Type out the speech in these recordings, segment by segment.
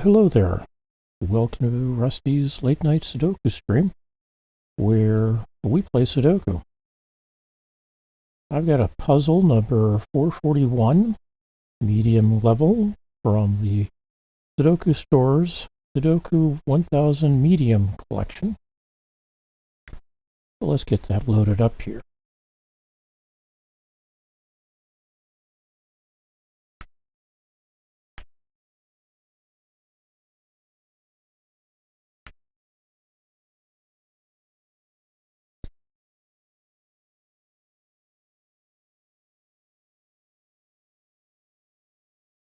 Hello there. Welcome to Rusty's Late Night Sudoku stream, where we play Sudoku. I've got a puzzle number 441, medium level, from the SudokuStore's Sudoku 1000 medium collection. So let's get that loaded up here.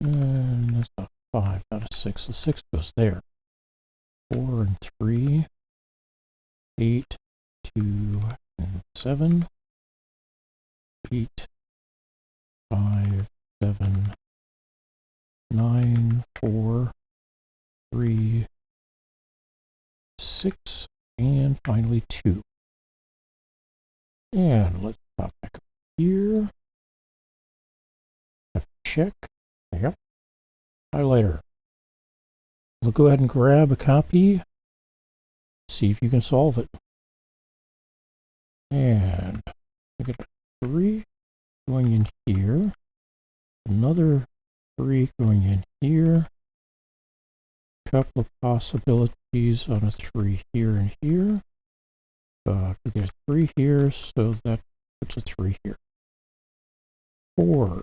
And that's a 5, not a 6. The 6 goes there. 4 and 3, 8, 2, and 7, 8, 5, 7, 9, 4, 3, 6, and finally 2. And let's pop back up here. Check. Yep. Highlighter. We'll go ahead and grab a copy. See if you can solve it. And look at 3 going in here. Another 3 going in here. Couple of possibilities on a 3 here and here. We get a 3 here, so that puts a 3 here. 4s.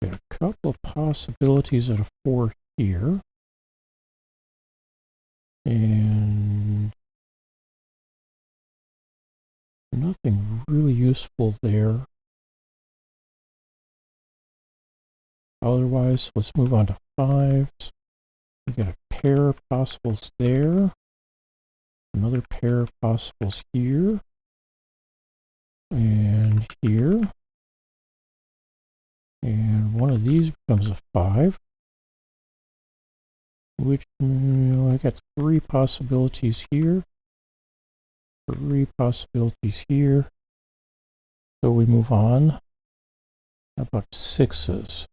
Got a couple of possibilities at a 4 here. And nothing really useful there. Otherwise, let's move on to 5s. We got a pair of possibles there. Another pair of possibles here. And here. And one of these becomes a 5. Which, I got 3 possibilities here. 3 possibilities here. So we move on. How about 6s?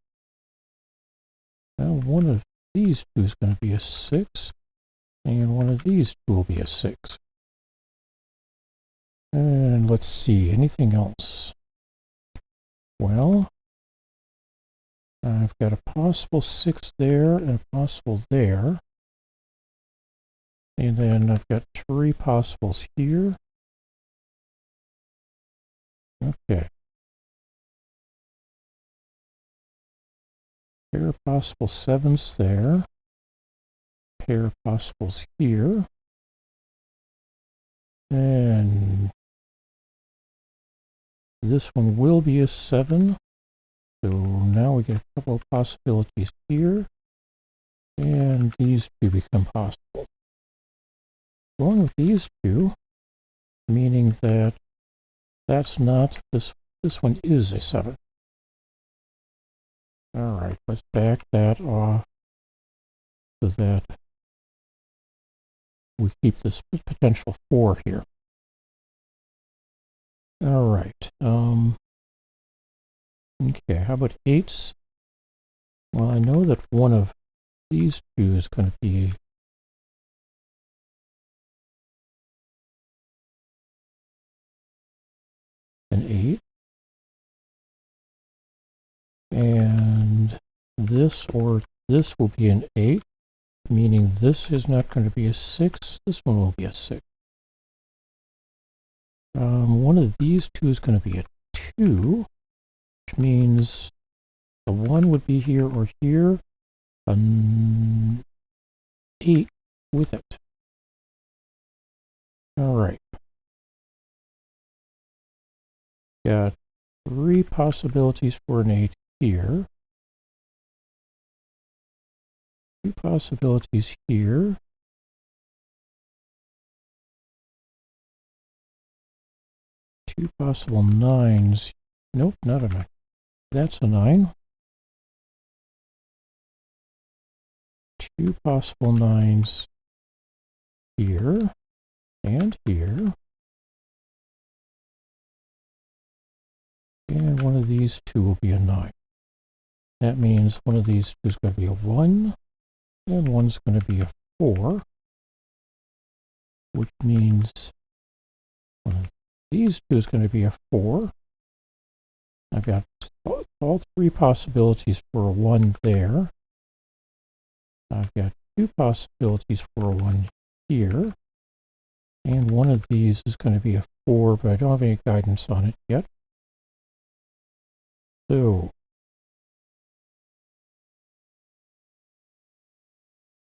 Now one of these two is going to be a 6. And one of these two will be a 6. And let's see, anything else? Well, I've got a possible 6 there and a possible there. And then I've got 3 possibles here. Okay. Pair of possible 7s there. Pair of possibles here. And this one will be a 7. So now we get a couple of possibilities here. And these two become possible. Along with these two, meaning that that's not, this one is a 7. Alright, let's back that off so that we keep this potential 4 here. Alright, okay, how about 8s? Well, I know that one of these two is going to be an 8. And this or this will be an 8, meaning this is not going to be a 6. This one will be a 6. One of these two is going to be a 2, which means the 1 would be here or here, an 8 with it. Alright. Got 3 possibilities for an 8 here. 2 possibilities here. 2 possible 9s. Nope, not a 9. That's a 9. 2 possible 9s here and here. And one of these two will be a 9. That means one of these two is going to be a 1, and one's going to be a 4, which means one of these two is going to be a 4. I've got all three possibilities for a 1 there. I've got two possibilities for a 1 here. And one of these is going to be a 4, but I don't have any guidance on it yet. So,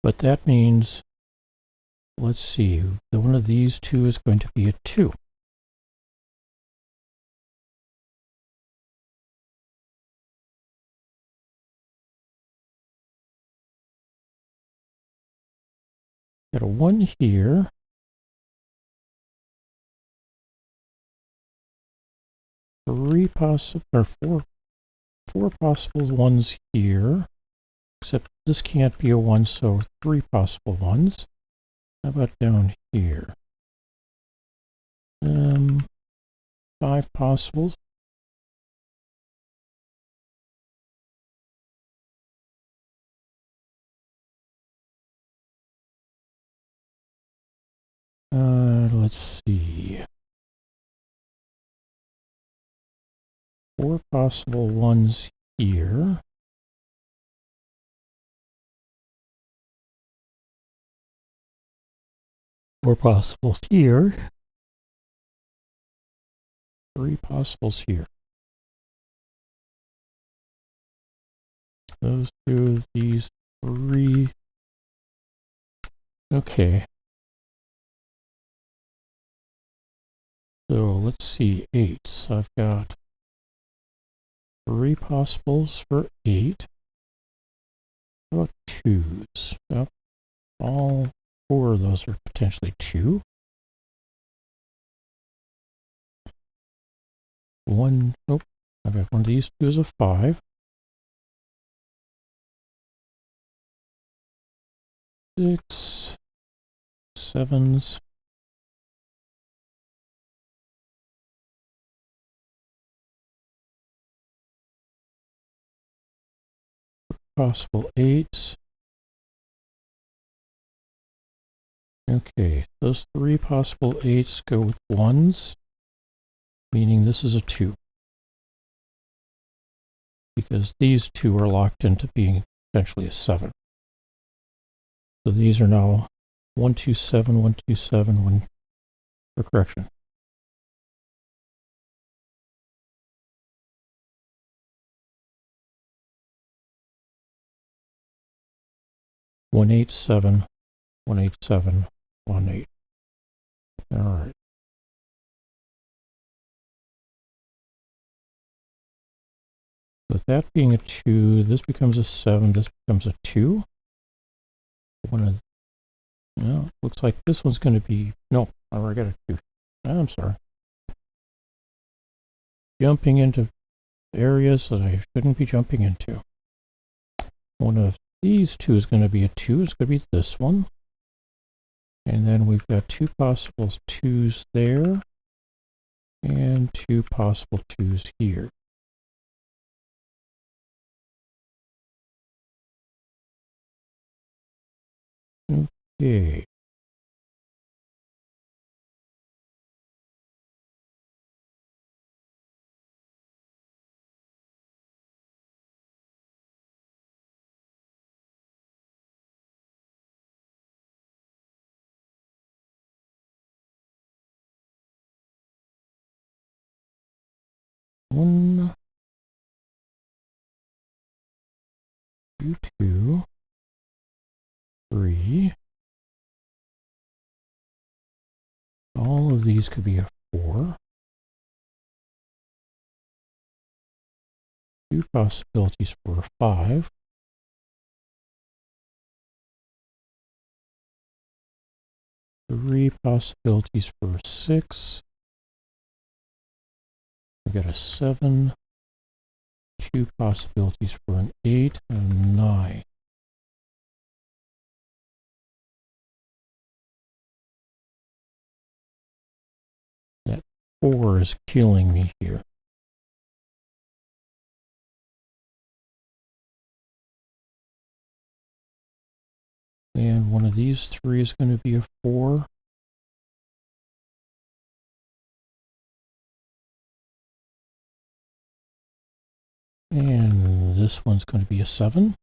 but that means, let's see, one of these two is going to be a 2. Got a 1 here. Four possible 1s here. Except this can't be a 1, so 3 possible 1s. How about down here? 5 possibles. Let's see. 4 possible 1s here. Four possibles here. 3 possibles here. Those two, these 3. Okay. So let's see, 8s. I've got 3 possibles for 8. How about 2s? Yep. All 4 of those are potentially 2. 1, nope. I've got one of these 2 is a 5. 6, 7s. Possible 8s. Okay, those 3 possible 8s go with 1s, meaning this is a 2. Because these 2 are locked into being potentially a 7. So these are now 1, 2, 7, 1, 2, 7, 1, for correction. One, 8, 7, 1, 8, 7, 1, 8. All right. With that being a 2, this becomes a 7, this becomes a 2. No, looks like this one's going to be, no, I already got a 2. I'm sorry. Jumping into areas that I shouldn't be jumping into. One of these 2 is going to be a 2, it's going to be this one. And then we've got 2 possible 2s there, and 2 possible 2s here. Okay. One, 2, 2, 3. All of these could be a 4. 2 possibilities for a 5. 3 possibilities for a 6. We got a 7. 2 possibilities for an 8 and a 9. That 4 is killing me here. And one of these three is going to be a 4. And this one's going to be a 7.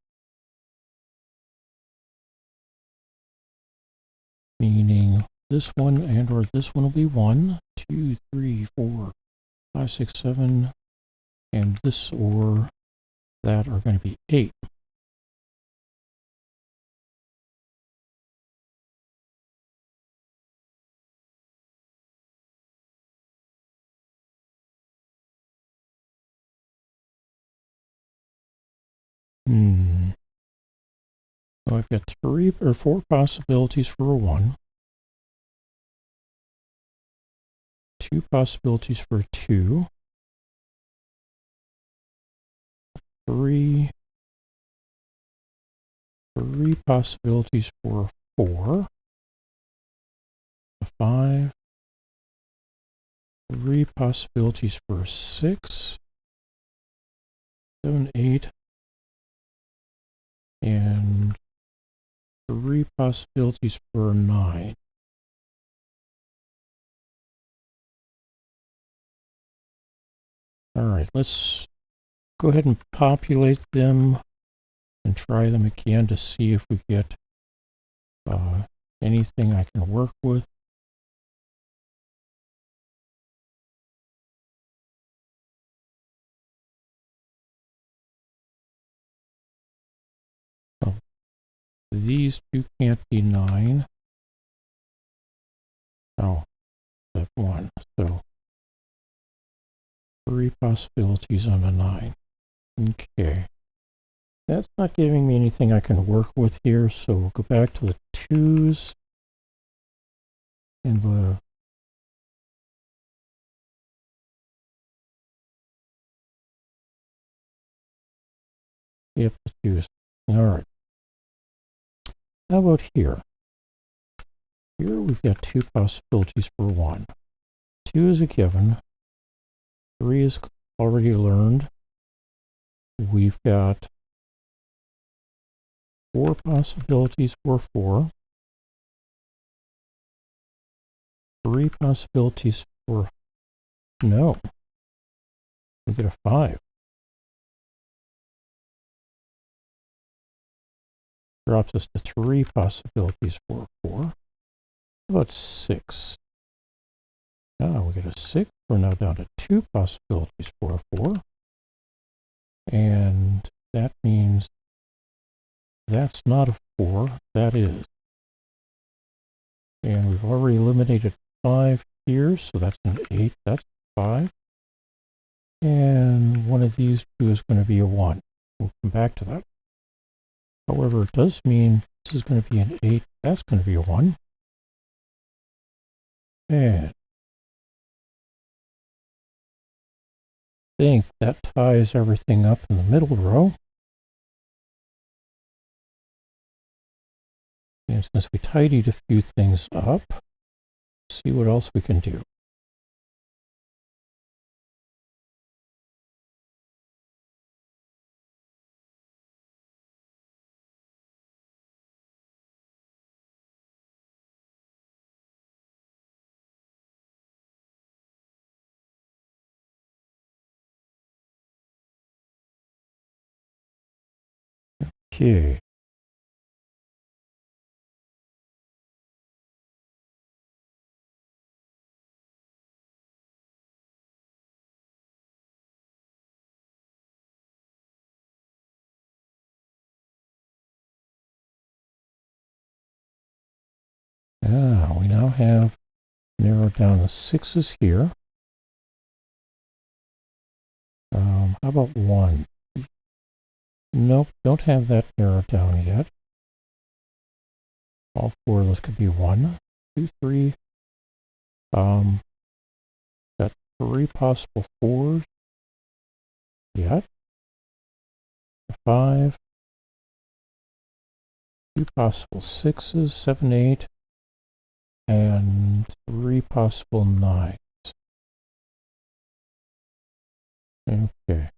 Meaning this one and or this one will be 1, 2, 3, 4, 5, 6, 7. And this or that are going to be 8. So I've got 3 or 4 possibilities for a 1, 2 possibilities for a 2, 3 possibilities for a 4, a 5, 3 possibilities for a 6, 7, 8, and 3 possibilities for a 9. All right, let's go ahead and populate them and try them again to see if we get anything I can work with. Oh, these two can't be 9. Oh, that 1. So 3 possibilities on a 9. Okay. That's not giving me anything I can work with here, so we'll go back to the 2s and the the 2s. All right. How about here? Here we've got 2 possibilities for 1. 2 is a given. 3 is already learned. We've got 4 possibilities for 4. 3 possibilities for no. We get a 5. Drops us to 3 possibilities for 4. How about 6? Now we get a 6. We're now down to 2 possibilities for a 4. And that means that's not a 4, that is. And we've already eliminated 5 here, so that's an 8, that's 5. And one of these two is going to be a 1. We'll come back to that. However, it does mean this is going to be an 8, that's going to be a 1. And I think that ties everything up in the middle row. And since we tidied a few things up, see what else we can do. Okay. We now have narrowed down the 6s here. How about 1? Nope, don't have that narrowed down yet. All 4 of those could be 1, 2, 3. Got 3 possible 4s yet. 5. 2 possible 6s, 7, 8. And 3 possible 9s. Okay.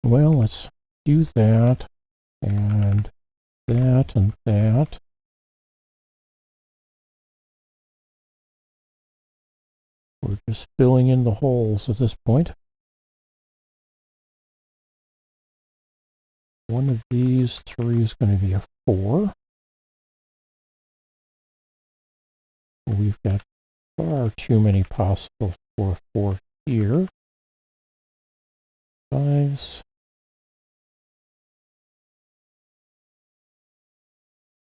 Well, let's do that, and that, and that. We're just filling in the holes at this point. One of these three is going to be a 4. We've got far too many possible for 4 here. 5s.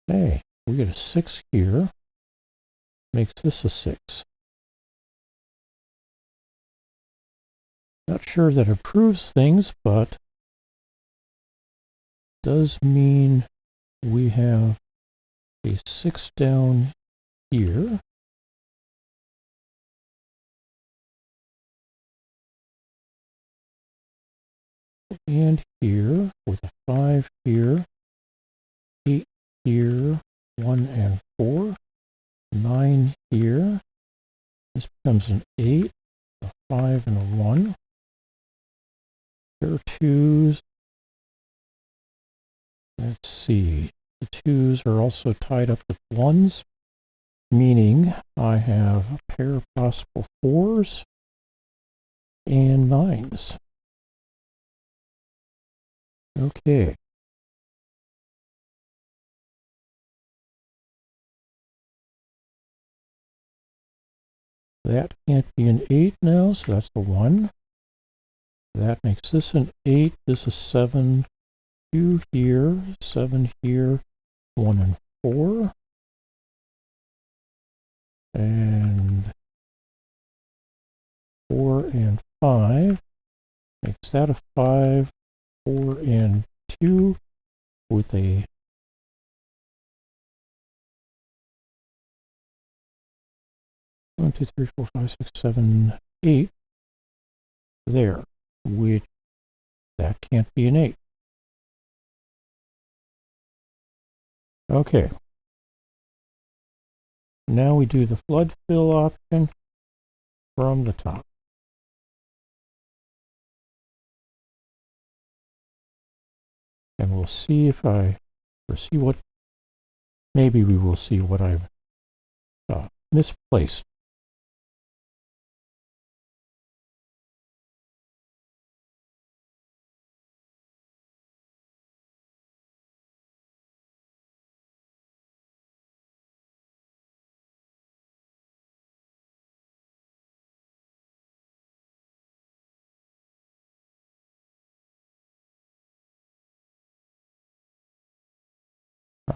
Hey, we get a 6 here. Makes this a 6. Not sure that improves things, but does mean we have a 6 down here. And here, with a 5 here, 8 here, 1 and 4, 9 here. This becomes an 8, a 5 and a 1. There are 2s. Let's see. The 2s are also tied up with 1s, meaning I have a pair of possible 4s and 9s. Okay. That can't be an 8 now, so that's the 1. That makes this an 8. This is 7. 2 here, 7 here, 1 and 4. And 4 and 5. Makes that a 5. 4 and 2 with a 1, 2, 3, 4, 5, 6, 7, 8 there, which that can't be an 8. Okay. Now we do the flood fill option from the top. And we'll see if maybe we will see what I've misplaced.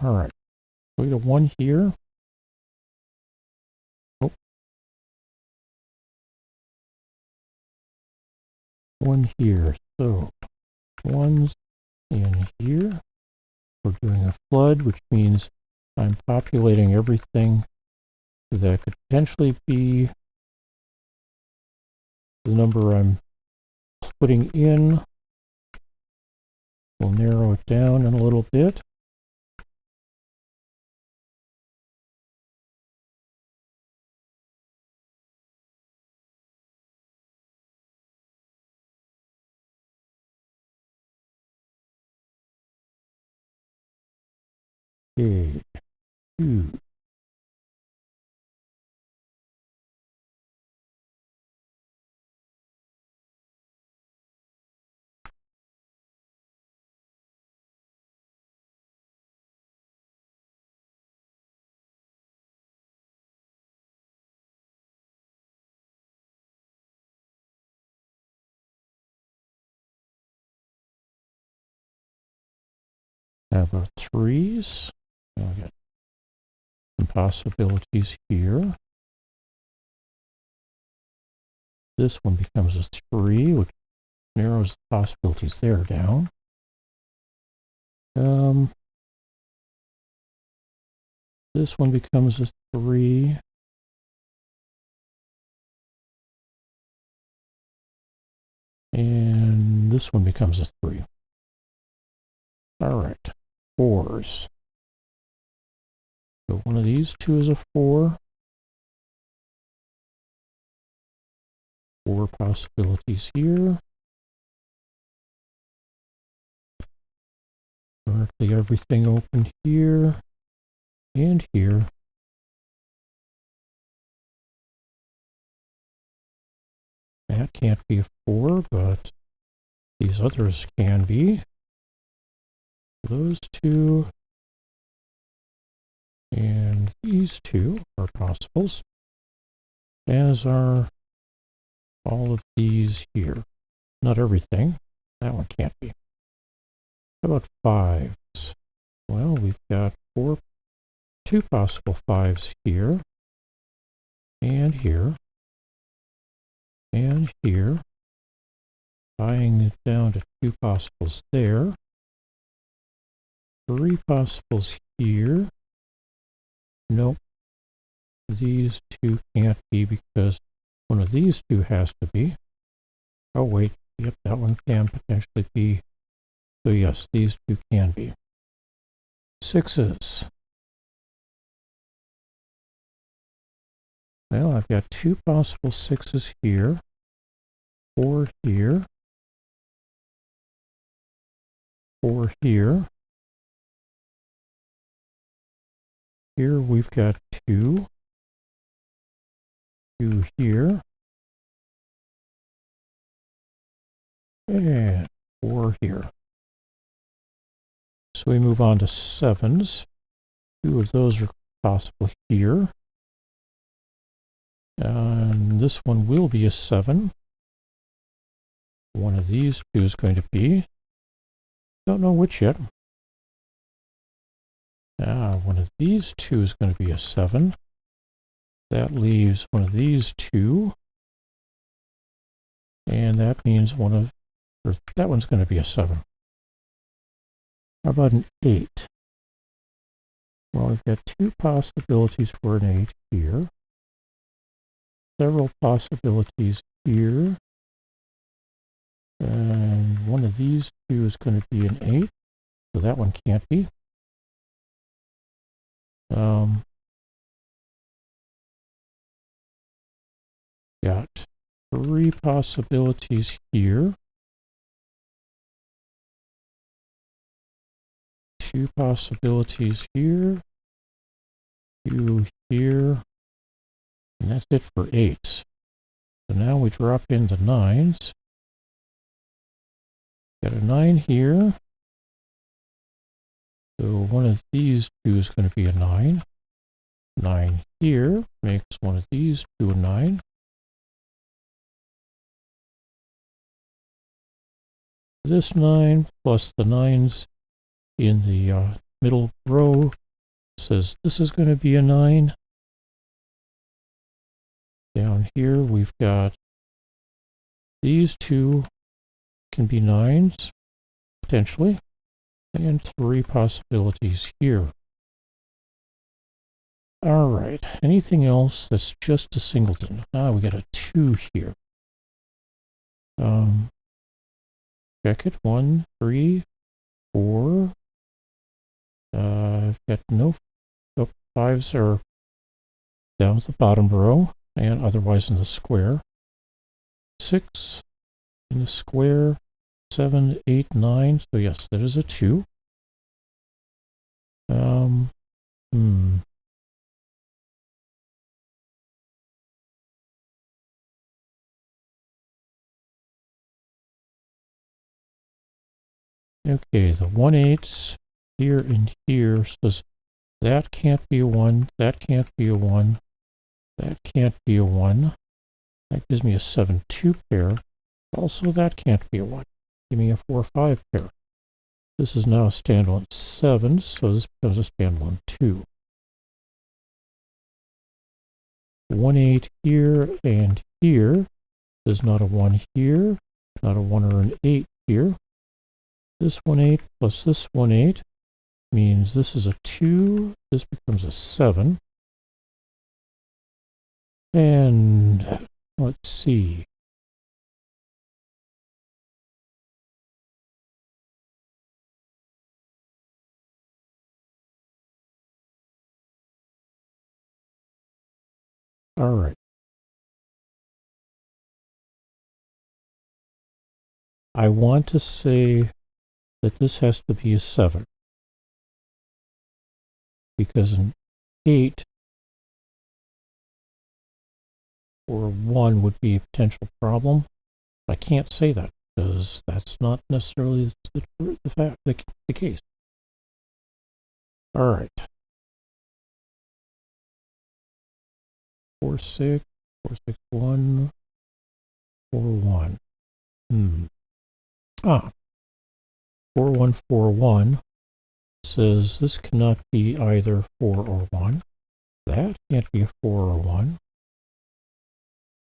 All right, we got a 1 here. Oh. 1 here. So 1's in here. We're doing a flood, which means I'm populating everything that could potentially be the number I'm putting in. We'll narrow it down in a little bit. Okay, 2. How about 3's? I'll get some possibilities here. This one becomes a 3, which narrows the possibilities there down. This one becomes a 3. And this one becomes a 3. All right, 4's. So one of these two is a 4. 4 possibilities here. Leave everything open here and here. That can't be a 4, but these others can be. Those two and these two are possibles, as are all of these here. Not everything. That one can't be. How about 5s? Well, we've got two possible 5s here, and here, and here. Buying it down to 2 possibles there. 3 possibles here. Nope. These two can't be because one of these two has to be. Oh wait, yep, that one can potentially be. So yes, these two can be. 6s. Well, I've got 2 possible 6s here. 4 here. 4 here. Here we've got 2. 2 here. And 4 here. So we move on to 7s. 2 of those are possible here. And this one will be a 7. One of these two is going to be. Don't know which yet. One of these two is going to be a 7. That leaves one of these two. And that means that one's going to be a 7. How about an 8? Well, we've got 2 possibilities for an 8 here. Several possibilities here. And one of these two is going to be an 8. So that one can't be. Got 3 possibilities here. 2 possibilities here. 2 here. And that's it for 8s. So now we drop into 9s. Got a 9 here. So one of these two is going to be a 9. 9 here makes one of these two a 9. This 9 plus the 9s in the middle row says this is going to be a 9. Down here we've got these two can be 9s, potentially, and 3 possibilities here. Alright, anything else that's just a singleton? We got a 2 here. Check it. 1, 3, 4. I've got no 5s are down at the bottom row, and otherwise in the square. 6 in the square. 7, 8, 9. So yes, that is a 2. Okay, the 1/8 here and here says that can't be a 1, that can't be a 1, that can't be a 1. That gives me a 7-2 pair. Also, that can't be a 1. Give me a 4-5 pair. This is now a standalone 7, so this becomes a standalone 2. 1/8 here and here. There's not a 1 here, not a 1 or an 8 here. This 1/8 plus this 1/8 means this is a 2, this becomes a 7. And let's see. All right. I want to say that this has to be a 7. because an 8 or 1 would be a potential problem. I can't say that because that's not necessarily the case. All right. 4, 6, 4, 6, 1, 4, 1. 4, 1, 4, 1 says this cannot be either 4 or 1. That can't be a 4 or 1.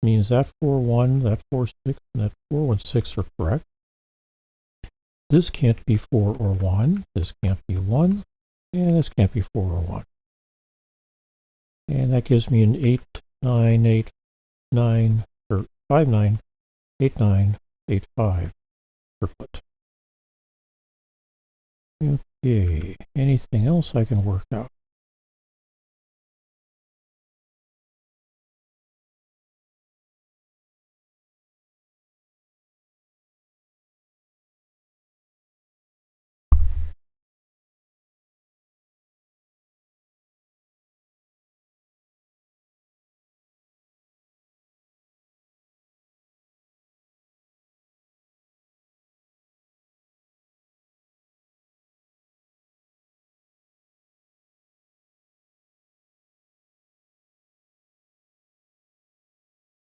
Means that 4, 1, that 4, 6, and that 4, 1, 6 are correct. This can't be 4 or 1. This can't be 1. And this can't be 4 or 1. And that gives me an 8, 9, 8, 9, or 5, 9, 8, 9, 8, 5 triplet. Okay, anything else I can work out?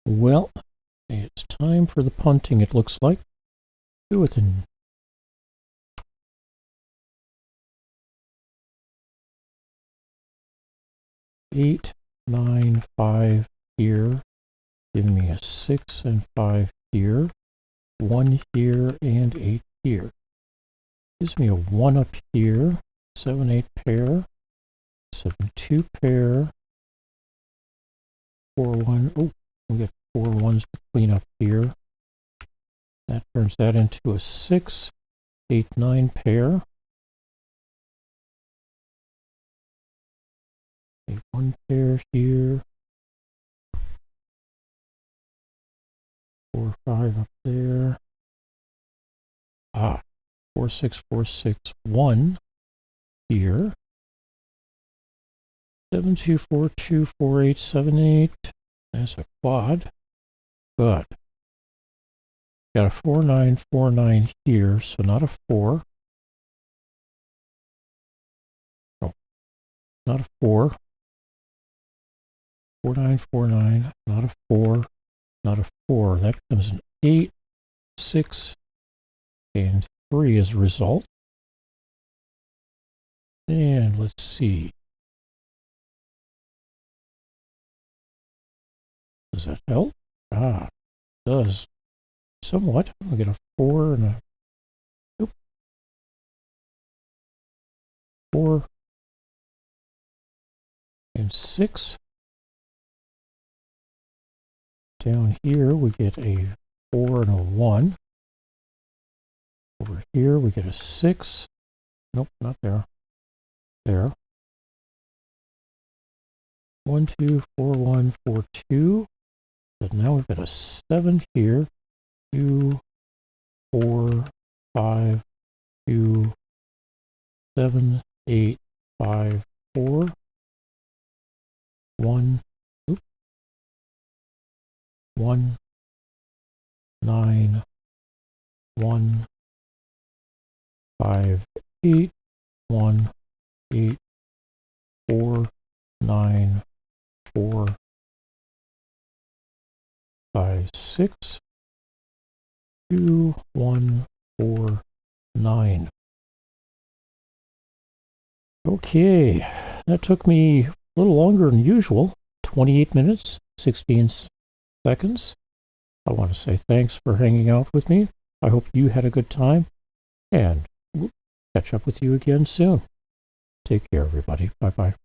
Well, it's time for the punting, it looks like. Do it in 8, 9, 5 here, giving me a 6 and 5 here, 1 here, and 8 here. Gives me a 1 up here, 7, 8 pair, 7, 2 pair, 4, 1. Oh, we got 4 1s to clean up here. That turns that into a 6, 8, 9 pair. A 1 pair here. 4, 5 up there. 4, 6, 4, 6, 1 here. 7, 2, 4, 2, 4, 8, 7, 8. That's a quad. Good. Got a 4, 9, 4, 9 here, so not a 4. No, not a 4. 4, 9, 4, 9, not a 4, not a 4. That becomes an 8, 6, and 3 as a result. And let's see. Does that help? It does. Somewhat. We get a 4 and a 4 and 6. Down here we get a 4 and a 1. Over here we get a 6. Nope, not there. There. 1, 2, 4, 1, 4, 2. But now we've got a 7 here. 2, 4, 5, 2, 7, 8, 5, 4. 1, 1, 9, 1, 5, 8, 1, 8, 4, 9, 4, 5, 6, 2, 1, 4, 9. Okay, that took me a little longer than usual, 28 minutes, 16 seconds. I want to say thanks for hanging out with me. I hope you had a good time, and we'll catch up with you again soon. Take care, everybody. Bye-bye.